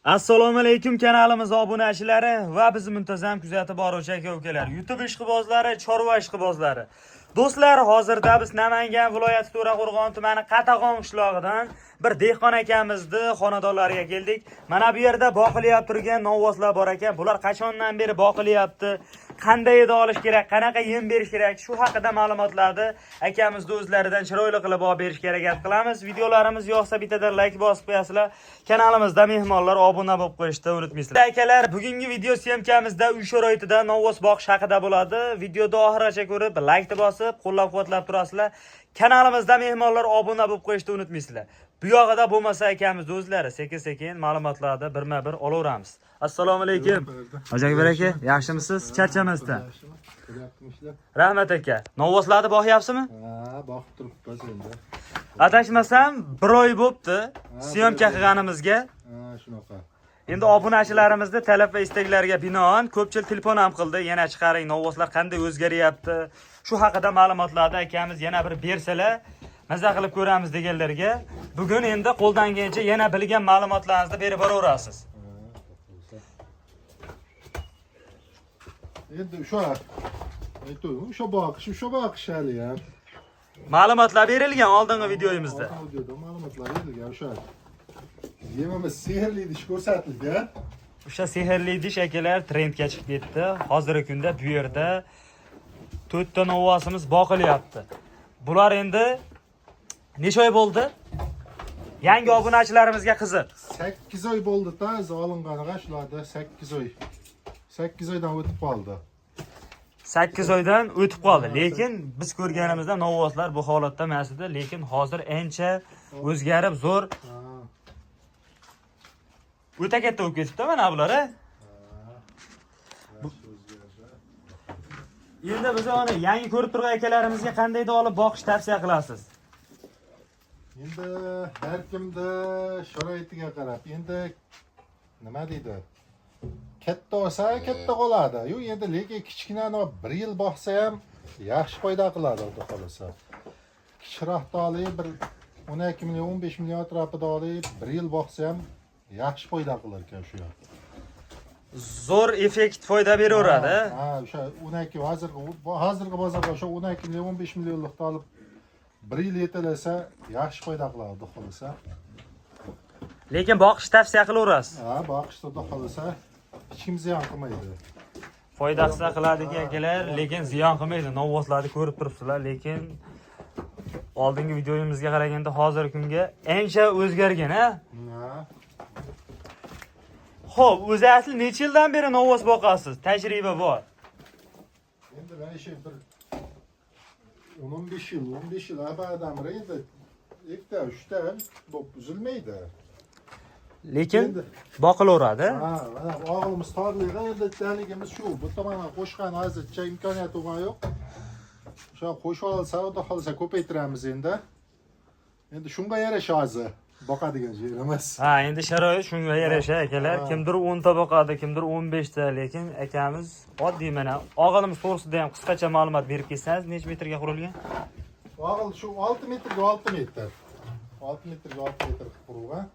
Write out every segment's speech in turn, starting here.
Assalomu alaykum kanalimiz obunachilari va bizni muntazam kuzatib boruvchi aka-ukalar, YouTube ishqibozlari, chorva ishqibozlari. Do'stlar, hozirda biz Namangan viloyati To'raqo'rg'on tumani Qatag'on qishlog'idan bir dehqon akamizni xonadonlariga keldik. Mana bu yerda boqilyapti turgan novvoslar bor ekan. Bular qachondan beri boqilyapti? Qanday edi olish kerak, qanaqa yem berish kerak, shu haqida ma'lumotlarni akamizni o'zlaridan chiroyli qilib olib berishga harakat qilamiz. Videolarimiz yoqsa bittadan like bosib qo'yasizlar. Kanalimizda mehmonlar obuna bo'lib qo'yishni unutmaysizlar. Akalar, bugungi video syomkamizda uy sharoitida novvos boqish haqida bo'ladi. Videoni oxirigacha ko'rib, like bosib, qo'llab-quvvatlab turasizlar. Kanalimizda mehmonlar obuna bo'lib qo'yishni unutmaysizlar. Bu yog'ida bo'lmasa akamiz o'zlari sekin-sekin ma'lumotlarni birma-bir olaveramiz. Assalomu alaykum. Ho'jak aka, yaxshimisiz? Charchamasdan. Rahmat aka. Novvoslarni boqyapsizmi? Ha, boqib turibmiz endi. Adashmasam 1 oy bo'pti syomka qilganimizga. Ha, shunaqa. Endi obunachilarimizni talab va istaklariga binoan ko'pchilik telefon ham qildi. Yana chiqaring, novvoslar qanday o'zgaryapti? Shu haqida ma'lumotlarni akamiz yana bir bersalar, maza qilib ko'ramiz deganlarga bugun endi qo'ldan kelgancha yana bilgan ma'lumotlaringizni berib boraverasiz. Endi o'sha boqish hali ham. Ma'lumotlar berilgan oldingi videoyimizda. Videoda ma'lumotlar berilgan o'sha. Yemamiz sehrli idish ko'rsatilgan. O'sha sehrli idish akalar trendga chiqib ketdi. Hozirgi kunda bu yerda 4 ta novvosimiz boqilyapti. Bular endi necha oy bo'ldi? Yangi obunachilarimizga qiziq. 8 oy bo'ldi-da, olinganiga shularda 8 oy. 8 oydan o'tib qoldi. 8 oydan o'tib qoldi. Lekin biz ko'rganimizda novvoslar bu holatda emas edi, lekin hozir ancha o'zgarib zo'r. O'ta katta bo'lib ketibdi mana bular. Endi biz uni yangi ko'rib turgan akalarimizga qanday olib boqish tavsiya qilasiz? Endi har kimda sharoitiga qarab, endi nima deydi? Katta olsa katta qoladi. Yo'q, endi lekin kichkinani 1 yil boqsa ham yaxshi foyda qiladi, xudo xolasa. Kichikroqni olib bir 12 million, 15 million atrofida olib 1 yil boqsa ham yaxshi foyda qilar ekan shu yer. Zo'r effekt foyda beraveradi. Ha, o'sha 12 hozirgi bozorda o'sha 12 million, 15 millionlikni olib 1 yil yetalasa yaxshi foyda qiladi, xudo xolasa. Lekin boqish tavsiya qilaverasiz. Ha, boqishda xudo xolasa hech kim ziyon qilmaydi. Foydasi qiladigan akalar, lekin ziyon qilmaydi. Novvoslarni ko'rib turibsizlar, lekin oldingi videoyimizga qaraganda hozirgi kunga ancha o'zgargan, ha? Xo'p, o'zi asli necha yildan beri novvos boqasiz? Tajriba bor. Endi men ishi bir 15 yil abadam endi ikkita, uchta bo'p uzilmaydi. Lekin boqilaveradi. Ha, mana o'g'limiz torliga endi daligimiz shu. Bu tomonga qo'shgan hozircha imkoniyati yo'q. O'sha qo'shib olsa, xudo xolasa ko'paytiramiz endi. Endi shunga yarasha hozir boqadigan yerimiz. Ha, endi sharoit shunga yarasha akalar. Kimdir 10 ta boqadi, kimdir 15 ta, lekin akamiz oddiy mana o'g'limiz to'g'risida ham qisqacha ma'lumot berib ketsangiz, necha metrga qurilgan? O'g'il shu 6 metrga 6 metr. 6 metrga 6 metr qurilgan.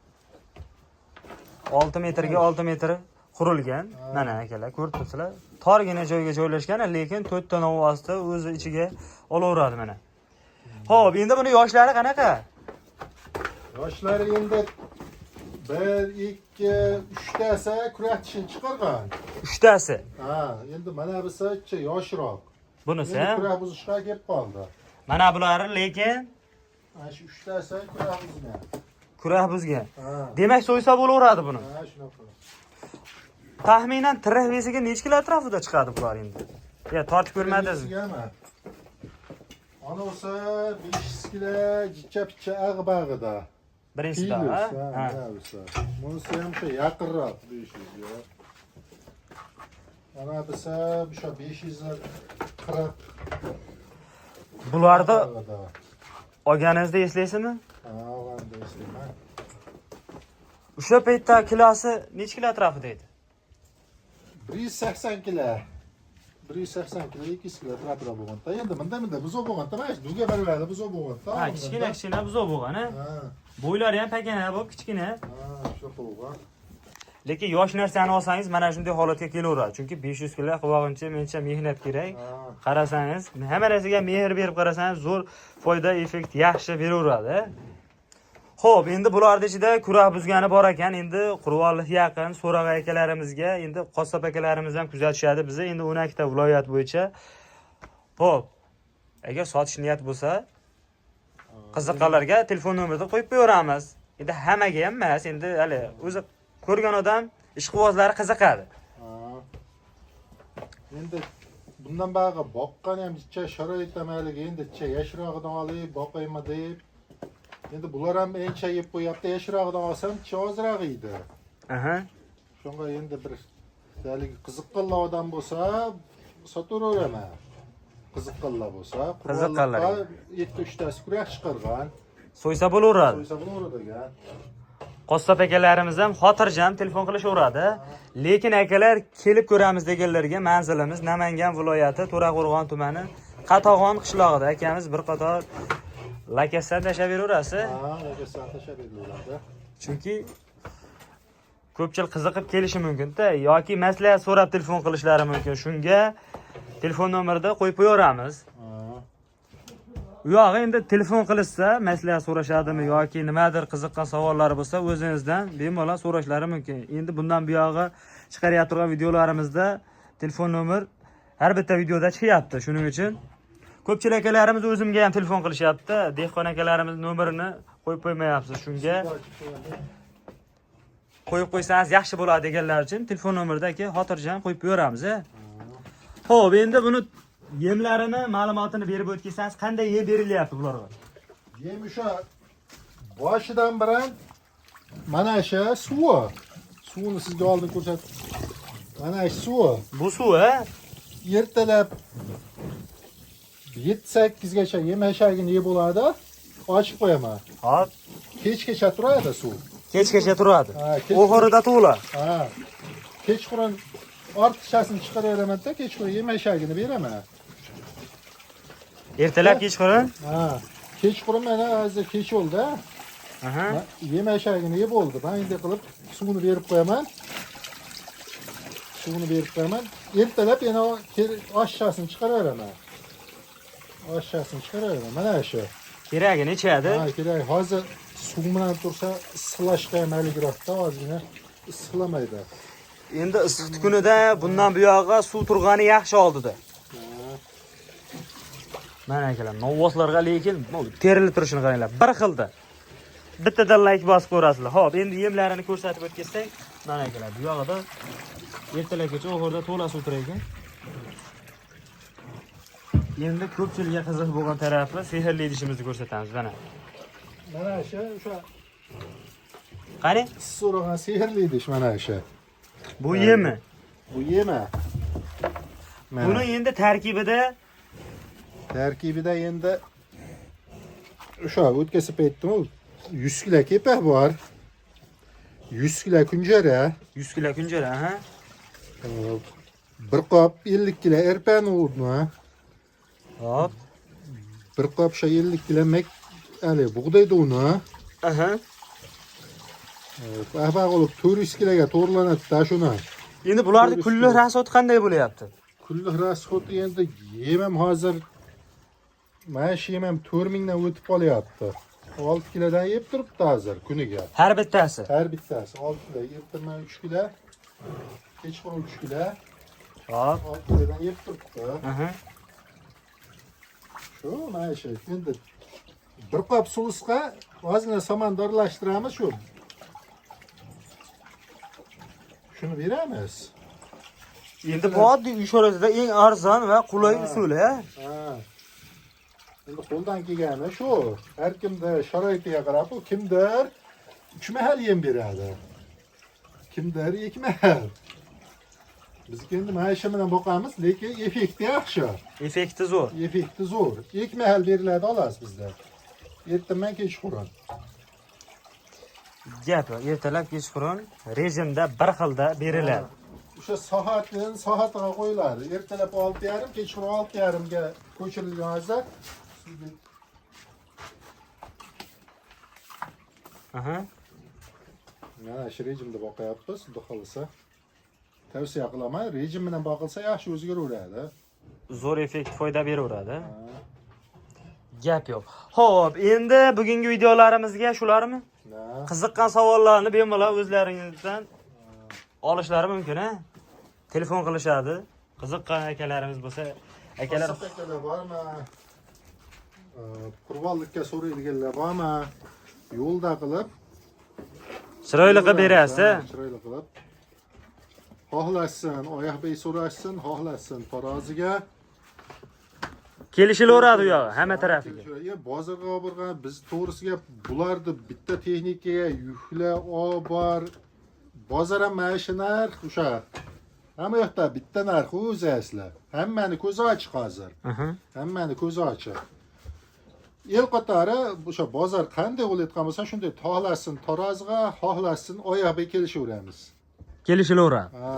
6 metrga 6 metr qurilgan. Mana akalar ko'rib turibsizlar. Torgina joyga joylashgan, lekin 4 ta novvosni o'zi ichiga olaveradi mana. Xo'p, endi buni yoshlari qanaqa? Yoshlari endi 1, 2, 3 tasi kurak tishini chiqargan. 3 tasi. Ha, endi mana bunisi yoshroq. Bunisi Endi ham kurak buzishga kelib qoldi. mana bulari lekin Mana shu 3 tasi kurak buzgan. kurak buzgan. Ha. Demak, so'ysa bo'laveradi buni. Ha, shunaqa. Taxminan tirih vesiga necha kilo atrofida chiqadi bular endi? Ya, tortib ko'rmadingizmi? Ana olsa 500 kilo jicha-picha ag'bag'ida. Birinchisida, ha? Ha. Bunisi ham shu yaqinroq 500 ga. Ana bo'lsa o'sha 540. Bularni olganingizda eslaysizmi? Ha, olganda eslayman. O'sha paytda kilosi necha kilo atrofida edi? 180 kilo. 180 kilo, 200 kilo atrofida bo'lganda. Endi bunda buzoq bo'lganda, mana bizga beradi buzoq bo'lganda. Ha, kichkina buzoq bo'lgan, ha? Ha. Bo'ylari ham pakana bo'lib, kichkina. Ha, shu bo'lgan. Lekin yosh narsani olsangiz mana shunday holatga kelaveradi. Chunki 500 kilo qilmoqincha mencha mehnat kerak. Qarasangiz, hamma narsaga mehr berib qarasangiz, zo'r foyda, effekt yaxshi beraveradi. Xo'p, endi bularning ichida kurak buzgani bor ekan. Endi Qur'onlik yaqin so'roq akalarimizga, endi qassob akalarimiz ham kuzatishadi bizni. Endi 12 ta viloyat bo'yicha. Xo'p, agar sotish niyat bo'lsa, qiziqqanlarga telefon nomerini qo'yib qo'yamiz. Endi hammaga ham emas, endi hali o'zi ko'rgan odam ishqibozlari qiziqadi. Endi bundan bayağı boqqan ham ichcha sharoit amaligi endi ichcha yashirog'idan olib boqaymi deb. Endi bular ham encha yeb qo'yapti, yashirog'idan olsam ichcha ozroq edi. Aha. Shunga endi bir haligi qiziqqanlar odam bo'lsa sotaveraman. Qiziqqanlar bo'lsa, Qiziqqanlar. 7-3 tasi kurak chiqargan. So'ysa bo'laveradi. So'ysa bo'laveradi ekan. Qassob akalarimiz ham xotirjam telefon qilishaveradi. Lekin akalar kelib ko'ramiz deganlarga manzilimiz Namangan viloyati To'raqo'rg'on tumani Qatag'on qishlog'ida. Akamiz bir qator lokasiya tashlab beraverasiz. Ha, lokasiya tashlab beraveradi. Chunki ko'pchilik qiziqib kelishi mumkin-da yoki maslahat so'rab telefon qilishlari mumkin. Shunga telefon nomerida qo'yib qo'yamiz. U yog'i endi telefon qilishsa, maslahat so'rashadimi yoki nimadir qiziqqan savollari bo'lsa, o'zingizdan bemalol so'rashlari mumkin. Endi bundan buyog'i chiqarayotgan videolarimizda telefon nomer har bitta videoda chiqyapti. Shuning uchun ko'pchilik akalarimiz o'zimga ham telefon qilishyapti. Dehqon akalarimiz nomerini qo'yib qo'ymayapsiz. Shunga qo'yib qo'ysangiz yaxshi bo'ladi deganlar uchun telefon nomeridagi xotirjam qo'yib qo'yamiz. Xo'p, endi buni yemlarini ma'lumotini berib o'tsangiz, qanday yem berilyapti bularga? Yem o'sha boshidan bilan mana shu suvi. Suvni sizga oldin ko'rsatdim. Mana shu suvi. Bu suv, Ertalab 7-8 gacha yem hashagini yeb bo'ladi. Ochib qo'yaman. Hop. Kechgacha turadi suv. Kechgacha turadi. Ha, Oxirida to'la. Ha. Kechqurun ortiqchasini chiqaraveraman-da, kechqurun yem hashagini beraman. Ertalab kechqurun? Ha. Kechqurun mana hozir kech bo'ldi. Aha. Yem hashagini yeb bo'ldi. Men endi qilib suvini berib qo'yaman. Suvini berib qo'yaman. Ertalab yana oshchasini chiqaraveraman. Oshchasini chiqaraveraman. Mana shu. Keragini ichadi. Ha, kerak. Hozir suv bilan tursa issiqlashga maligroqda ozgina issiqlamaydi. Endi issiq kunida bundan buyog'i suv turgani yaxshi oldida. Mana akalar, novvoslarga lekin terilib turishini qaranglar. Bir xilda. Bittadan like bosib ko'rasizlar. Xo'p, endi yemlarini ko'rsatib o'tkasak, mana akalar, bu yog'ida ertalabgacha o'g'irda to'la suv turar ekan. Endi ko'pchilikga qiziq bo'lgan tarafi sehrli idishimizni ko'rsatamiz mana. Mana shu o'sha Qani? so'ragan sehrli idish mana shu. Bu yemi. Bu yemi. Buni endi Tarkibida endi o'sha o'tkazib aytdim, 100 kilo kepak bor. 100 kilo kunjara, 100 kilo kunjara, aha. bir qop 50 kilo erpan urdi. Hop. Bir qop 50 kilo bug'doy uni. Aha. Ahbaq olib 400 kiloga to'g'rilanadi-da shuni. Endi bularning kulli rasxoti qanday bo'lyapti? Kulli rasxoti endi yemam hozir mana shu yemam 4000 dan o'tib qolyapti. 6 kilodan yeb turibdi hozir kuniga. Har bittasi. Har bittasi 6 kilo, ertaman 3 kilo, kechqurun 3 kilo. Hop. 6 kilodan yeb turibdi. Aha. Shu mana shu endi bir qop suvga ozgina samandorlashtiramiz shu. Shuni beramiz. Endi bu oddiy uy sharoitida eng arzon va qulay usul, ha? Ha. Endi qo'ldan kelgani shu. Har kimda sharoitiga qarab, kimdir 3 mahal yem beradi. Kimdir 2 mahal. Biz endi mana shu bilan boqamiz, lekin effekti yaxshi. Effekti zo'r. Effekti zo'r. 2 mahal beriladi olasiz bizda. Ertaman kechqurun. Gapi ertalab kechqurun rejimda bir xilda beriladi. O'sha soatiga qo'yiladi. Ertalab 6:30, kechqurun 6:30 ga ko'chirilgan holda Aha. Mana shu rejimda boqyapmiz, xudo xolasa. Tavsiya qilaman, rejim bilan boqilsa yaxshi o'zgaraveradi. Zo'r effekt foyda beraveradi. Gap yo'q. Xo'p, endi bugungi videolarimizga shularmi? Qiziqqan savollarni bemalol o'zlaringizdan olishlari mumkin, ha? Telefon qilishadi. Qiziqqan akalarimiz bo'lsa, akalar bormi? Qurbonlikka so'raydiganlar bormi? Yo'lda qilib chiroyli qilib berasiz. Chiroyli qilib. Xohlashsin, oyoqbey so'rashsin, xohlashsin taroziga Kelishilaveradi u yo'q, hamma tarafiga. Bozorga olib borgan biz to'g'risiga bularni bitta texnikaga yukla olib bor. Bozor ham mana shu narx o'sha. Hamma yoqda bitta narx o'zi asli. Hammani ko'zi ochiq hozir. Hammani ko'zi ochiq. El qatori o'sha bozor qanday bo'layotgan bo'lsa, shunday xohlashsin taroziga, xohlashsin oyoqbey kelishaveramiz. Kelishilaveradi. Ha.